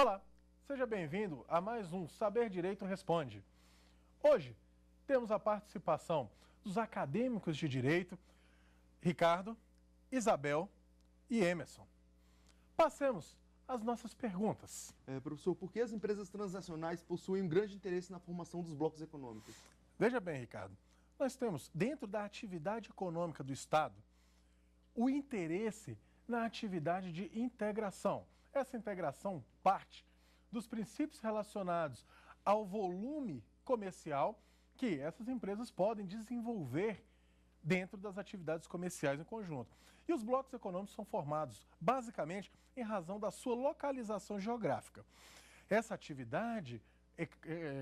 Olá, seja bem-vindo a mais um Saber Direito Responde. Hoje temos a participação dos acadêmicos de Direito, Ricardo, Isabel e Emerson. Passemos às nossas perguntas. Professor, por que as empresas transnacionais possuem um grande interesse na formação dos blocos econômicos? Veja bem, Ricardo, nós temos dentro da atividade econômica do Estado o interesse na atividade de integração. Essa integração parte dos princípios relacionados ao volume comercial que essas empresas podem desenvolver dentro das atividades comerciais em conjunto. E os blocos econômicos são formados basicamente em razão da sua localização geográfica. Essa atividade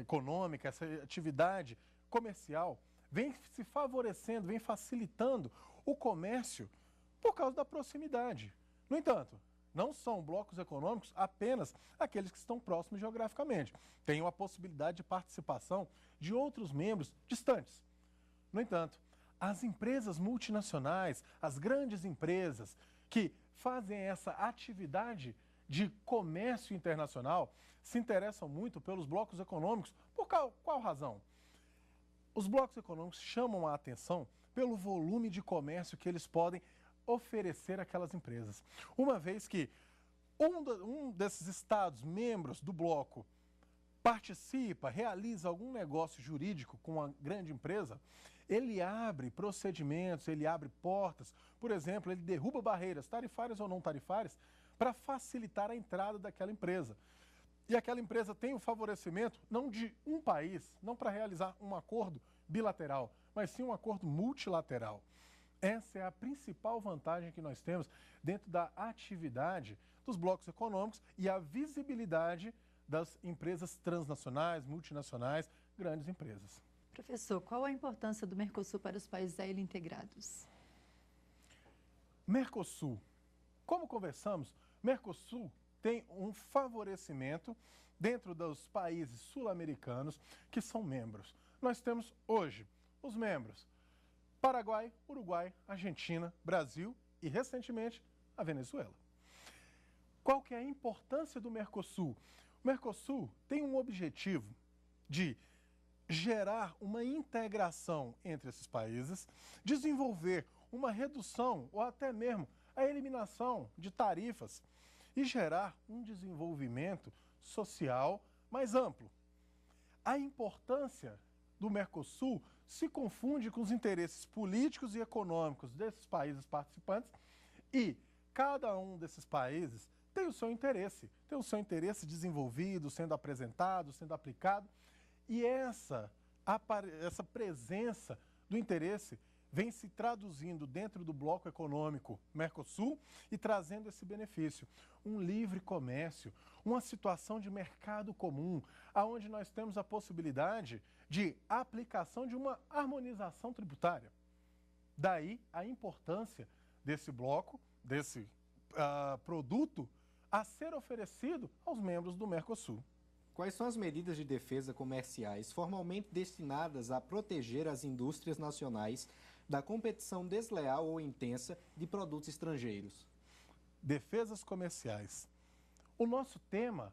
econômica, essa atividade comercial vem se favorecendo, vem facilitando o comércio por causa da proximidade. No entanto, não são blocos econômicos apenas aqueles que estão próximos geograficamente. Tem a possibilidade de participação de outros membros distantes. No entanto, as empresas multinacionais, as grandes empresas que fazem essa atividade de comércio internacional, se interessam muito pelos blocos econômicos. Por qual razão? Os blocos econômicos chamam a atenção pelo volume de comércio que eles podem oferecer àquelas empresas. Uma vez que um desses estados, membros do bloco, participa, realiza algum negócio jurídico com uma grande empresa, ele abre procedimentos, ele abre portas, por exemplo, ele derruba barreiras tarifárias ou não tarifárias para facilitar a entrada daquela empresa. E aquela empresa tem o favorecimento não de um país, não para realizar um acordo bilateral, mas sim um acordo multilateral. Essa é a principal vantagem que nós temos dentro da atividade dos blocos econômicos e a visibilidade das empresas transnacionais, multinacionais, grandes empresas. Professor, qual a importância do Mercosul para os países a ele integrados? Mercosul. Como conversamos, Mercosul tem um favorecimento dentro dos países sul-americanos que são membros. Nós temos hoje os membros Paraguai, Uruguai, Argentina, Brasil e, recentemente, a Venezuela. Qual que é a importância do Mercosul? O Mercosul tem um objetivo de gerar uma integração entre esses países, desenvolver uma redução ou até mesmo a eliminação de tarifas e gerar um desenvolvimento social mais amplo. A importância do Mercosul se confunde com os interesses políticos e econômicos desses países participantes e cada um desses países tem o seu interesse desenvolvido, sendo apresentado, sendo aplicado, e essa presença do interesse vem se traduzindo dentro do bloco econômico Mercosul e trazendo esse benefício. Um livre comércio, uma situação de mercado comum, onde nós temos a possibilidade de aplicação de uma harmonização tributária. Daí a importância desse bloco, desse produto, a ser oferecido aos membros do Mercosul. Quais são as medidas de defesa comerciais formalmente destinadas a proteger as indústrias nacionais da competição desleal ou intensa de produtos estrangeiros? Defesas comerciais. O nosso tema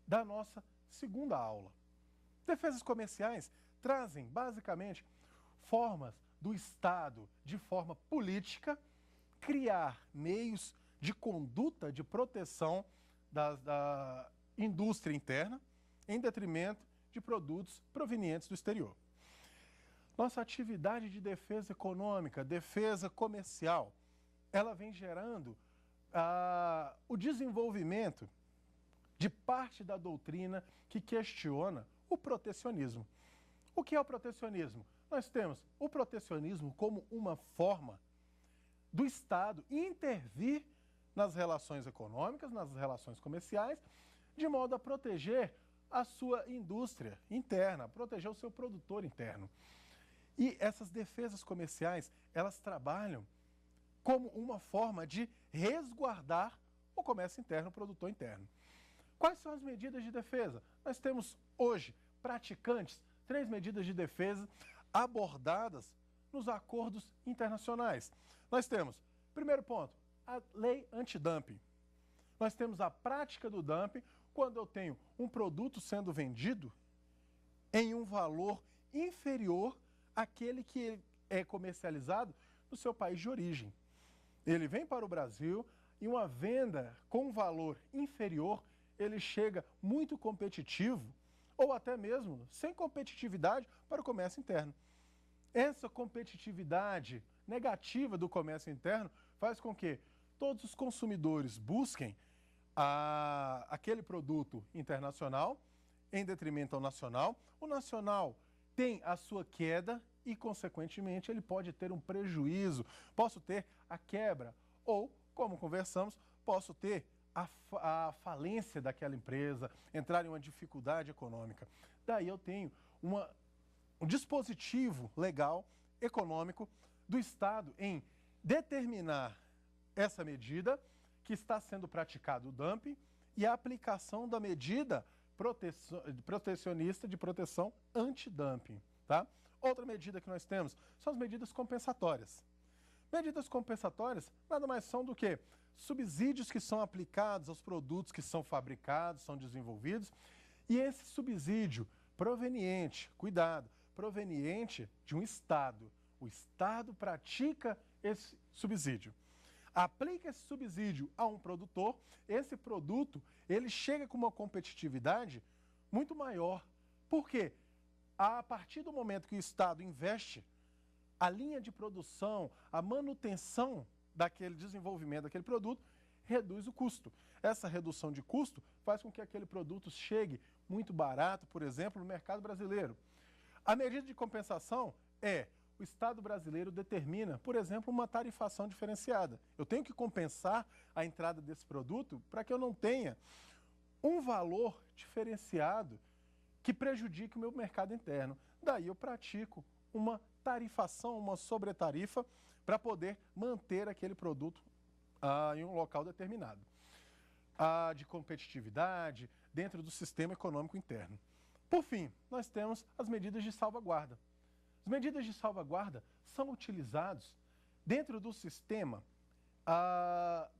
da nossa segunda aula. Defesas comerciais trazem, basicamente, formas do Estado, de forma política, criar meios de conduta de proteção da indústria interna, em detrimento de produtos provenientes do exterior. Nossa atividade de defesa econômica, defesa comercial, ela vem gerando o desenvolvimento de parte da doutrina que questiona o protecionismo. O que é o protecionismo? Nós temos o protecionismo como uma forma do Estado intervir nas relações econômicas, nas relações comerciais, de modo a proteger a sua indústria interna, proteger o seu produtor interno. E essas defesas comerciais, elas trabalham como uma forma de resguardar o comércio interno, o produtor interno. Quais são as medidas de defesa? Nós temos hoje, praticantes, 3 medidas de defesa abordadas nos acordos internacionais. Nós temos, primeiro ponto, a lei antidumping. Nós temos a prática do dumping quando eu tenho um produto sendo vendido em um valor inferior àquele que é comercializado no seu país de origem. Ele vem para o Brasil e uma venda com um valor inferior, ele chega muito competitivo ou até mesmo sem competitividade para o comércio interno. Essa competitividade negativa do comércio interno faz com que todos os consumidores busquem aquele produto internacional em detrimento ao nacional. O nacional tem a sua queda e, consequentemente, ele pode ter um prejuízo. Posso ter a quebra ou, como conversamos, posso ter a falência daquela empresa, entrar em uma dificuldade econômica. Daí eu tenho um dispositivo legal, econômico, do Estado em determinar essa medida que está sendo praticado o dumping e a aplicação da medida protecionista de proteção antidumping, tá? Outra medida que nós temos são as medidas compensatórias. Medidas compensatórias nada mais são do que subsídios que são aplicados aos produtos que são fabricados, são desenvolvidos, e esse subsídio proveniente, cuidado, proveniente de um Estado. O Estado pratica esse subsídio. Aplica esse subsídio a um produtor, esse produto, ele chega com uma competitividade muito maior. Por quê? A partir do momento que o Estado investe, a linha de produção, a manutenção daquele desenvolvimento daquele produto, reduz o custo. Essa redução de custo faz com que aquele produto chegue muito barato, por exemplo, no mercado brasileiro. A medida de compensação é: o Estado brasileiro determina, por exemplo, uma tarifação diferenciada. Eu tenho que compensar a entrada desse produto para que eu não tenha um valor diferenciado que prejudique o meu mercado interno. Daí eu pratico uma tarifação, uma sobretarifa, para poder manter aquele produto em um local determinado. De competitividade dentro do sistema econômico interno. Por fim, nós temos as medidas de salvaguarda. As medidas de salvaguarda são utilizadas dentro do sistema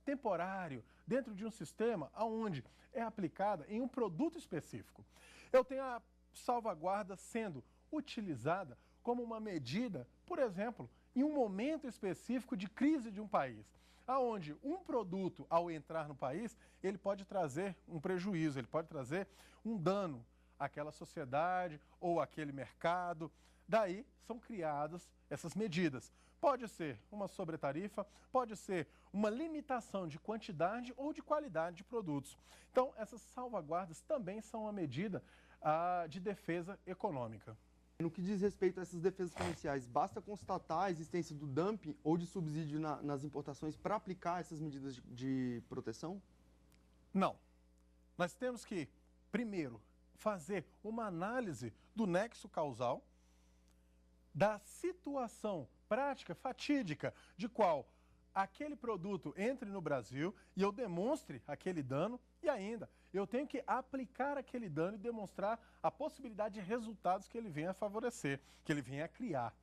temporário, dentro de um sistema onde é aplicada em um produto específico. Eu tenho a salvaguarda sendo utilizada como uma medida, por exemplo, em um momento específico de crise de um país, aonde um produto, ao entrar no país, ele pode trazer um prejuízo, ele pode trazer um dano àquela sociedade ou àquele mercado. Daí são criadas essas medidas. Pode ser uma sobretarifa, pode ser uma limitação de quantidade ou de qualidade de produtos. Então, essas salvaguardas também são uma medida de defesa econômica. No que diz respeito a essas defesas comerciais, basta constatar a existência do dumping ou de subsídio nas importações para aplicar essas medidas de proteção? Não. Nós temos que, primeiro, fazer uma análise do nexo causal, da situação prática, fatídica, de qual aquele produto entre no Brasil e eu demonstre aquele dano, e ainda eu tenho que aplicar aquele dano e demonstrar a possibilidade de resultados que ele venha a favorecer, que ele venha a criar.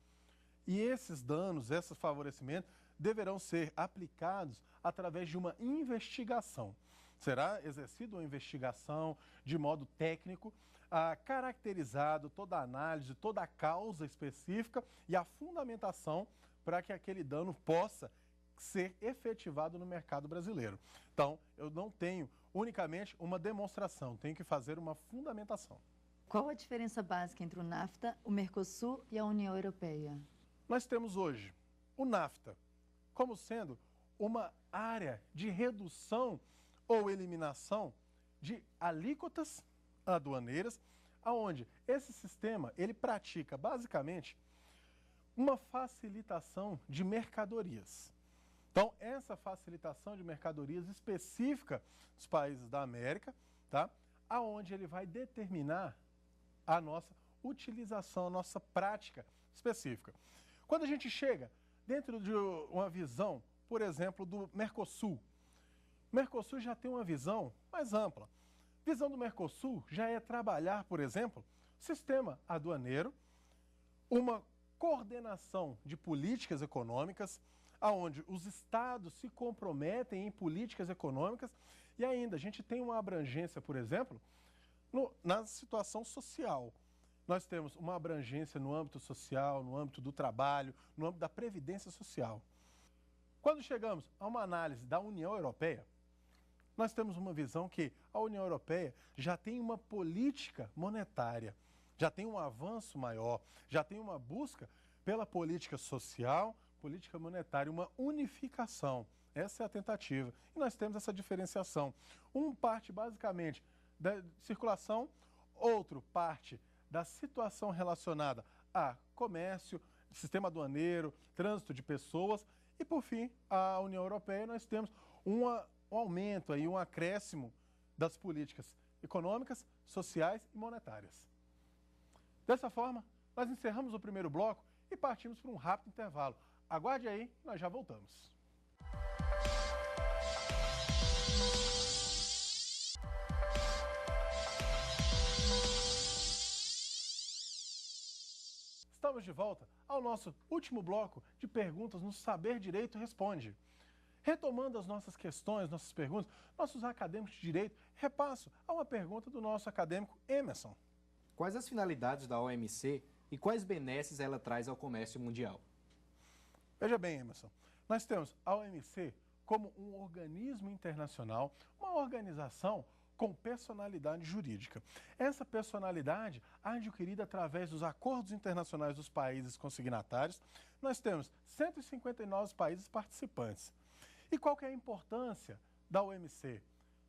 E esses danos, esses favorecimentos, deverão ser aplicados através de uma investigação. Será exercida uma investigação de modo técnico, caracterizado toda a análise, toda a causa específica e a fundamentação para que aquele dano possa ser efetivado no mercado brasileiro. Então, eu não tenho unicamente uma demonstração, tenho que fazer uma fundamentação. Qual a diferença básica entre o NAFTA, o Mercosul e a União Europeia? Nós temos hoje o NAFTA como sendo uma área de redução ou eliminação de alíquotas aduaneiras, aonde esse sistema ele pratica basicamente uma facilitação de mercadorias. Então, essa facilitação de mercadorias específica dos países da América, tá? Aonde ele vai determinar a nossa utilização, a nossa prática específica. Quando a gente chega dentro de uma visão, por exemplo, do Mercosul, o Mercosul já tem uma visão mais ampla. A visão do Mercosul já é trabalhar, por exemplo, sistema aduaneiro, uma coordenação de políticas econômicas, aonde os estados se comprometem em políticas econômicas E ainda, a gente tem uma abrangência, por exemplo, na situação social. Nós temos uma abrangência no âmbito social, no âmbito do trabalho, no âmbito da previdência social. Quando chegamos a uma análise da União Europeia, nós temos uma visão que a União Europeia já tem uma política monetária, já tem um avanço maior, já tem uma busca pela política social, política monetária, uma unificação. Essa é a tentativa. E nós temos essa diferenciação. Um parte basicamente da circulação, outro parte da situação relacionada a comércio, sistema aduaneiro, trânsito de pessoas e, por fim, a União Europeia, nós temos um aumento, aí, um acréscimo das políticas econômicas, sociais e monetárias. Dessa forma, nós encerramos o primeiro bloco e partimos para um rápido intervalo. Aguarde aí, nós já voltamos. Estamos de volta ao nosso último bloco de perguntas no Saber Direito Responde. Retomando as nossas questões, nossas perguntas, nossos acadêmicos de direito, repasso a uma pergunta do nosso acadêmico Emerson. Quais as finalidades da OMC e quais benesses ela traz ao comércio mundial? Veja bem, Emerson, nós temos a OMC como um organismo internacional, uma organização com personalidade jurídica. Essa personalidade adquirida através dos acordos internacionais dos países consignatários, nós temos 159 países participantes. E qual que é a importância da OMC?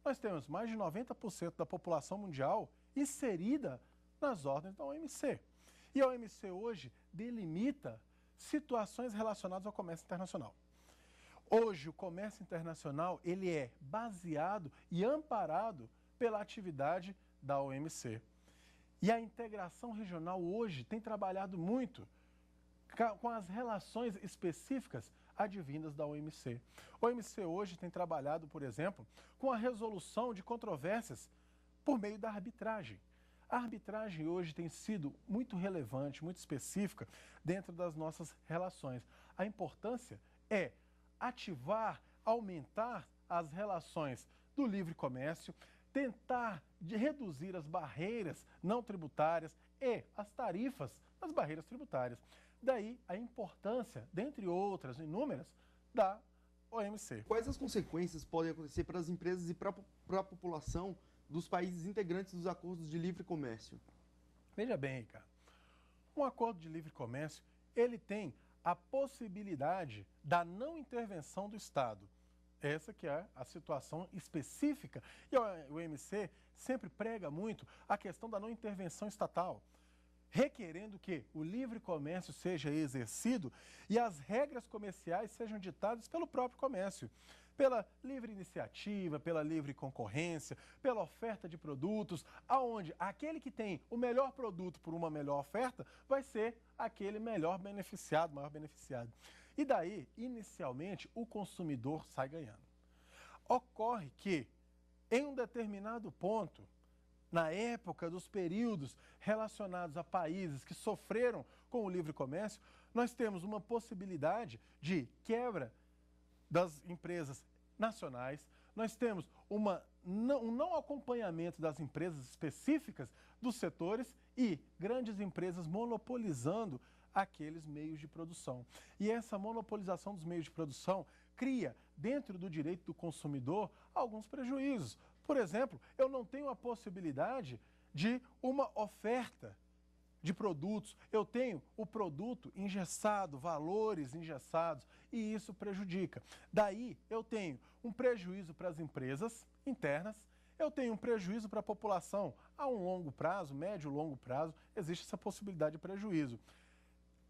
Nós temos mais de 90% da população mundial inserida nas ordens da OMC. E a OMC hoje delimita situações relacionadas ao comércio internacional. Hoje, o comércio internacional ele é baseado e amparado pela atividade da OMC. E a integração regional hoje tem trabalhado muito com as relações específicas advindas da OMC. A OMC hoje tem trabalhado, por exemplo, com a resolução de controvérsias por meio da arbitragem. A arbitragem hoje tem sido muito relevante, muito específica dentro das nossas relações. A importância é ativar, aumentar as relações do livre comércio, tentar reduzir as barreiras não tributárias e as tarifas das barreiras tributárias. Daí a importância, dentre outras inúmeras, da OMC. Quais as consequências podem acontecer para as empresas e para a população dos países integrantes dos acordos de livre comércio? Veja bem, Ricardo, um acordo de livre comércio, ele tem a possibilidade da não intervenção do Estado. Essa que é a situação específica. E o OMC sempre prega muito a questão da não intervenção estatal, requerendo que o livre comércio seja exercido e as regras comerciais sejam ditadas pelo próprio comércio, pela livre iniciativa, pela livre concorrência, pela oferta de produtos, aonde aquele que tem o melhor produto por uma melhor oferta vai ser aquele melhor beneficiado, maior beneficiado. E daí, inicialmente, o consumidor sai ganhando. Ocorre que, em um determinado ponto, na época dos períodos relacionados a países que sofreram com o livre comércio, nós temos uma possibilidade de quebra das empresas nacionais, nós temos um não acompanhamento das empresas específicas dos setores e grandes empresas monopolizando aqueles meios de produção. E essa monopolização dos meios de produção cria, dentro do direito do consumidor, alguns prejuízos. Por exemplo, eu não tenho a possibilidade de uma oferta de produtos, eu tenho o produto engessado, valores engessados, e isso prejudica. Daí, eu tenho um prejuízo para as empresas internas, eu tenho um prejuízo para a população a um longo prazo, médio e longo prazo, existe essa possibilidade de prejuízo.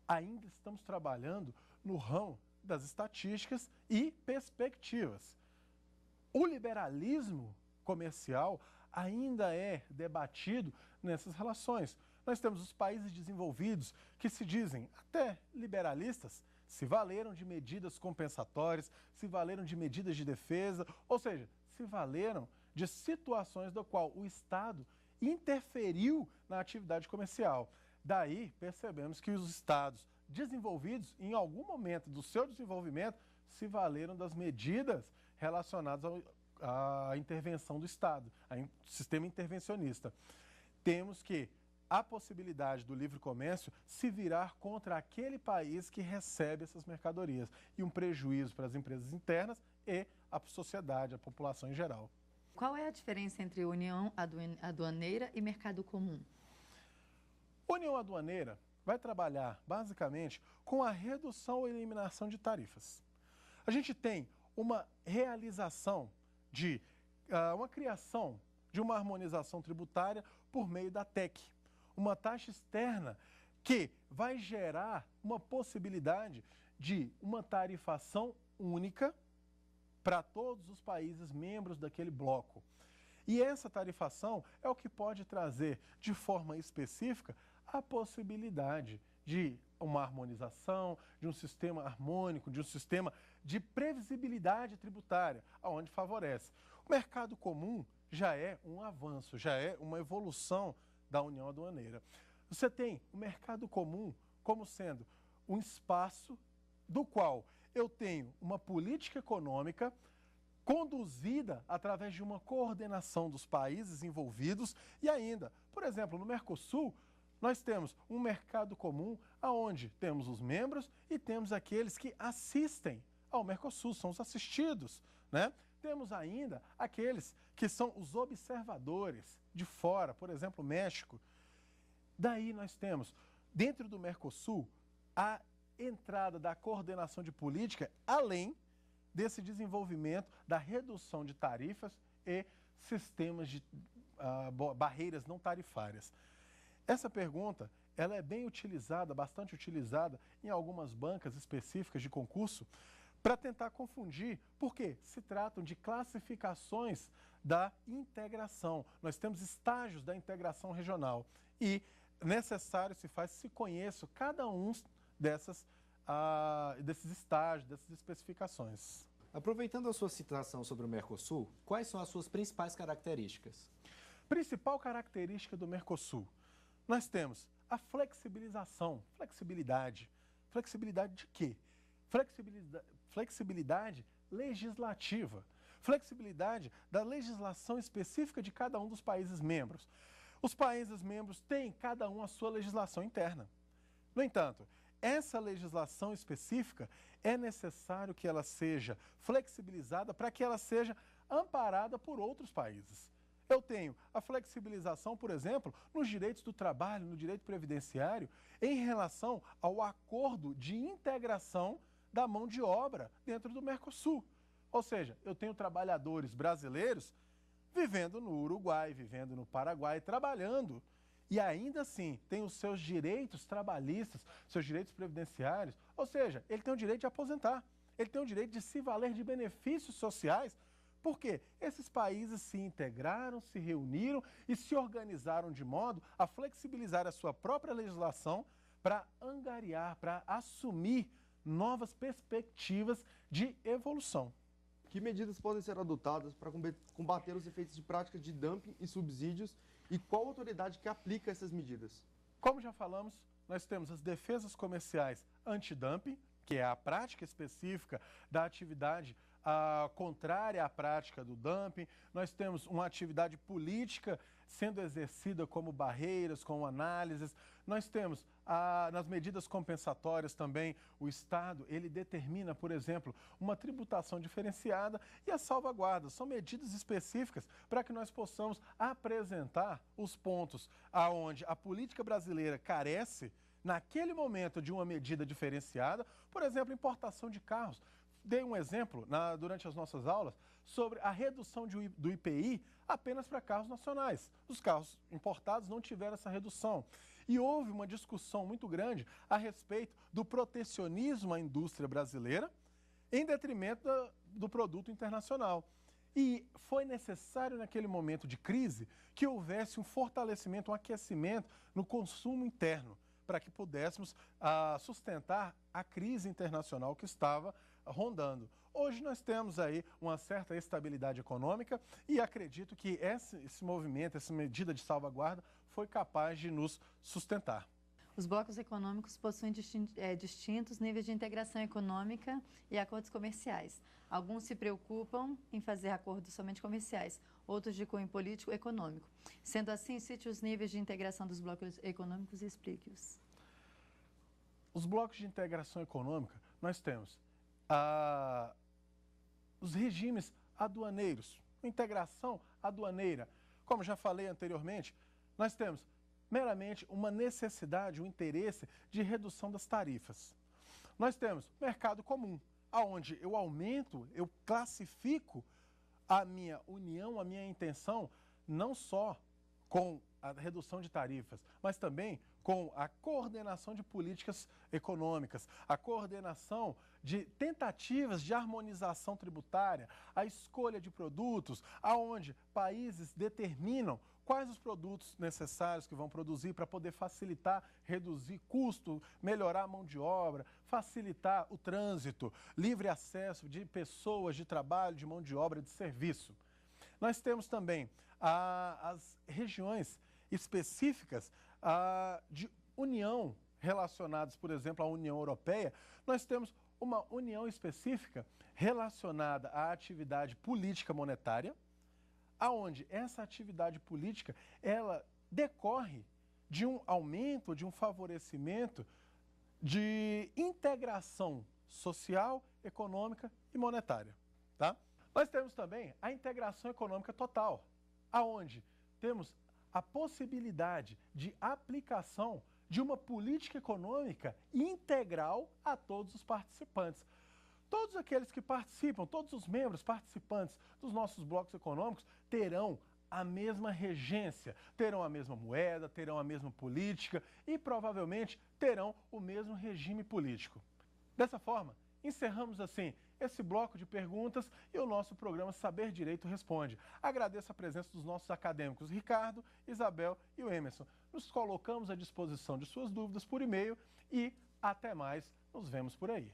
Ainda estamos trabalhando no ramo das estatísticas e perspectivas. O liberalismo comercial ainda é debatido nessas relações. Nós temos os países desenvolvidos que se dizem até liberalistas, se valeram de medidas compensatórias, se valeram de medidas de defesa, ou seja, se valeram de situações da qual o Estado interferiu na atividade comercial. Daí percebemos que os Estados desenvolvidos, em algum momento do seu desenvolvimento, se valeram das medidas relacionadas a intervenção do Estado, sistema intervencionista. Temos que a possibilidade do livre comércio se virar contra aquele país que recebe essas mercadorias e um prejuízo para as empresas internas e a sociedade, a população em geral. Qual é a diferença entre União Aduaneira e Mercado Comum? União Aduaneira vai trabalhar basicamente com a redução ou eliminação de tarifas. A gente tem uma realização de uma criação de uma harmonização tributária por meio da TEC, uma taxa externa que vai gerar uma possibilidade de uma tarifação única para todos os países membros daquele bloco. E essa tarifação é o que pode trazer de forma específica a possibilidade de uma harmonização, de um sistema harmônico, de um sistema de previsibilidade tributária, onde favorece. O mercado comum já é um avanço, já é uma evolução da União Aduaneira. Você tem o mercado comum como sendo um espaço do qual eu tenho uma política econômica conduzida através de uma coordenação dos países envolvidos e ainda, por exemplo, no Mercosul, nós temos um mercado comum onde temos os membros e temos aqueles que assistem ao Mercosul, são os assistidos, né? Temos ainda aqueles que são os observadores de fora, por exemplo, o México. Daí nós temos, dentro do Mercosul, a entrada da coordenação de política, além desse desenvolvimento da redução de tarifas e sistemas de barreiras não tarifárias. Essa pergunta, ela é bem utilizada, bastante utilizada em algumas bancas específicas de concurso para tentar confundir, porque se tratam de classificações da integração. Nós temos estágios da integração regional e necessário se conheça cada um desses estágios, dessas especificações. Aproveitando a sua citação sobre o Mercosul, quais são as suas principais características? Principal característica do Mercosul, nós temos a flexibilização, flexibilidade. Flexibilidade de quê? Flexibilidade legislativa, flexibilidade da legislação específica de cada um dos países membros. Os países membros têm cada um a sua legislação interna. No entanto, essa legislação específica é necessário que ela seja flexibilizada para que ela seja amparada por outros países. Eu tenho a flexibilização, por exemplo, nos direitos do trabalho, no direito previdenciário, em relação ao acordo de integração da mão de obra dentro do Mercosul. Ou seja, eu tenho trabalhadores brasileiros vivendo no Uruguai, vivendo no Paraguai, trabalhando. E ainda assim tem os seus direitos trabalhistas, seus direitos previdenciários. Ou seja, ele tem o direito de aposentar, ele tem o direito de se valer de benefícios sociais, porque esses países se integraram, se reuniram e se organizaram de modo a flexibilizar a sua própria legislação para angariar, para assumir novas perspectivas de evolução. Que medidas podem ser adotadas para combater os efeitos de práticas de dumping e subsídios e qual autoridade que aplica essas medidas? Como já falamos, nós temos as defesas comerciais antidumping, que é a prática específica da atividade contrária à prática do dumping. Nós temos uma atividade política sendo exercida como barreiras, como análises. Nós temos nas medidas compensatórias também, o Estado, ele determina, por exemplo, uma tributação diferenciada e as salvaguardas. São medidas específicas para que nós possamos apresentar os pontos aonde a política brasileira carece, naquele momento, de uma medida diferenciada, por exemplo, importação de carros. Dei um exemplo durante as nossas aulas sobre a redução do IPI apenas para carros nacionais. Os carros importados não tiveram essa redução. E houve uma discussão muito grande a respeito do protecionismo à indústria brasileira em detrimento do produto internacional. E foi necessário, naquele momento de crise, que houvesse um fortalecimento, um aquecimento no consumo interno, para que pudéssemos sustentar a crise internacional que estava rondando. Hoje nós temos aí uma certa estabilidade econômica e acredito que esse movimento, essa medida de salvaguarda foi capaz de nos sustentar. Os blocos econômicos possuem distintos níveis de integração econômica e acordos comerciais. Alguns se preocupam em fazer acordos somente comerciais, outros de cunho político e econômico. Sendo assim, cite os níveis de integração dos blocos econômicos e explique-os. Os blocos de integração econômica, nós temos os regimes aduaneiros, integração aduaneira. Como já falei anteriormente, nós temos meramente uma necessidade, um interesse de redução das tarifas. Nós temos mercado comum, aonde eu aumento, eu classifico a minha união, a minha intenção, não só com a redução de tarifas, mas também com a coordenação de políticas econômicas, a coordenação de tentativas de harmonização tributária, a escolha de produtos, aonde países determinam quais os produtos necessários que vão produzir para poder facilitar, reduzir custo, melhorar a mão de obra, facilitar o trânsito, livre acesso de pessoas, de trabalho, de mão de obra, de serviço. Nós temos também as regiões específicas de união relacionadas, por exemplo, à União Europeia. Nós temos uma união específica relacionada à atividade política monetária, aonde essa atividade política, ela decorre de um aumento, de um favorecimento de integração social, econômica e monetária, tá? Nós temos também a integração econômica total, aonde temos a possibilidade de aplicação de uma política econômica integral a todos os participantes. Todos aqueles que participam, todos os membros participantes dos nossos blocos econômicos terão a mesma regência, terão a mesma moeda, terão a mesma política e provavelmente terão o mesmo regime político. Dessa forma, encerramos assim esse bloco de perguntas e o nosso programa Saber Direito Responde. Agradeço a presença dos nossos acadêmicos Ricardo, Isabel e o Emerson. Nos colocamos à disposição de suas dúvidas por e-mail e até mais, nos vemos por aí.